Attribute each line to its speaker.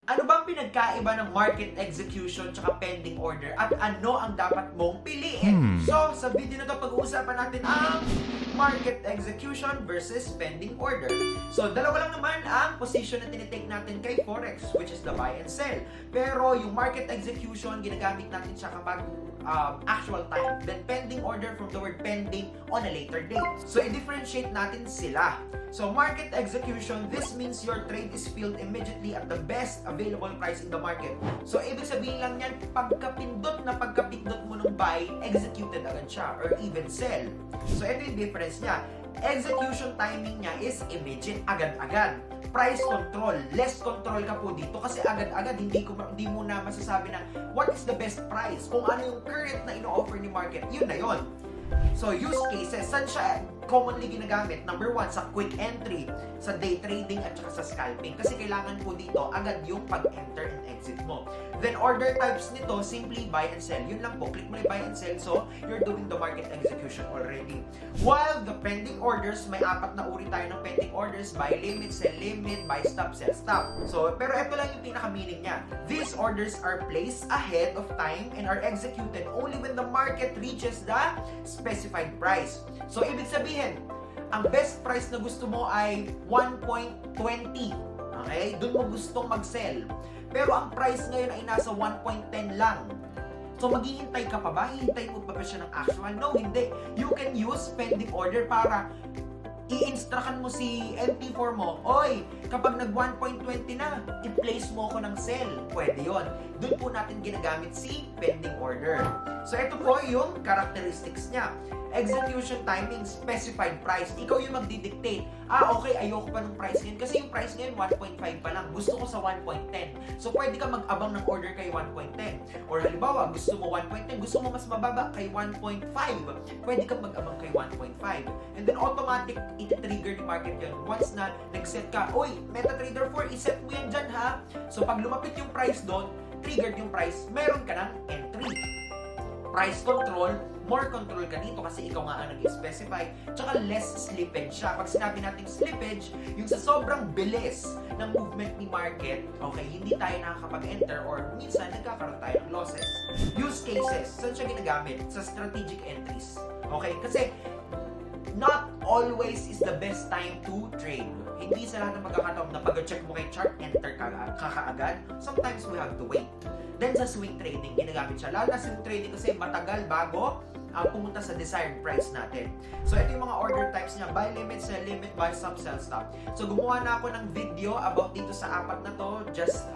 Speaker 1: Ano bang pinagkaiba ng market execution tsaka pending order at ano ang dapat mong piliin? So, sa video na to pag-uusapan natin ang market execution versus pending order. So, dalawa lang naman ang position na tinitake natin kay Forex, which is the buy and sell. Pero yung market execution, ginagamit natin siya kapag actual time. Then pending order from the word pending on a later date. So, i-differentiate natin sila. So, market execution, this means your trade is filled immediately at the best available price in the market. So, ibig sabihin lang yan, pagkapindot mo ng buy, executed agad siya, or even sell. So, ito yung difference niya. Execution timing niya is immediate, agad-agad. Price control, less control ka po dito kasi agad-agad hindi mo na masasabi na what is the best price. Kung ano yung current na ino-offer ni market, yun na yun. So, use cases, saan siya commonly ginagamit? Number one, sa quick entry, sa day trading at saka sa scalping. Kasi kailangan po dito agad yung pag-enter and exit mo. Then, order types nito, simply buy and sell. Yun lang po, click mo na buy and sell. So, you're doing the market execution already. While the pending orders, may apat na uri tayo ng pending orders. Buy limit, sell limit, buy stop, sell stop. So, pero ito lang yung pinaka-meaning niya. These orders are placed ahead of time and are executed only when the market reaches the specified price. So, ibig sabihin, ang best price na gusto mo ay 1.20. Okay? Doon mo gustong mag-sell. Pero ang price ngayon ay nasa 1.10 lang. So, maghihintay ka pa ba? Hihintay mo pa ba siya ng actual? No, hindi. You can use pending order para i-instructan mo si MT4 mo, oy, kapag nag 1.20 na, i-place mo ako ng sell. Pwede yon. Doon po natin ginagamit si pending order. So, ito po yung characteristics niya. Execution timing, specified price. Ikaw yung magdidictate. Okay, ayoko pa ng price ngayon. Kasi yung price ngayon, 1.5 pa lang. Gusto ko sa 1.10. So, pwede ka mag-abang ng order kay 1.10. Or halimbawa, gusto mo 1.10, gusto mo mas mababa kay 1.5. Pwede ka mag-abang kay 1.5. And then, automatic, iti-trigger ni market yun. Once na nag-set ka, oy, MetaTrader 4, iset mo yan dyan ha. So, pag lumapit yung price doon, triggered yung price, meron ka ng entry. Price control, more control ka dito kasi ikaw nga ang nag-specify, tsaka less slippage siya. Pag sinabi natin slippage, yung sa sobrang bilis ng movement ni market, okay, hindi tayo nakakapag-enter or minsan nagkakaroon tayo ng losses. Use cases, saan siya ginagamit? Sa strategic entries. Okay, kasi not always is the best time to trade. Hindi sa lahat ng magkakataon na pag-check mo kay chart, enter ka kaagad. Sometimes we have to wait. Then sa swing trading, ginagamit siya. Lalo na swing trading kasi matagal bago pumunta sa desired price natin. So, ito yung mga order types niya. Buy limit, sell limit, buy stop, sell stop. So, gumawa na ako ng video about dito sa apat na to. Just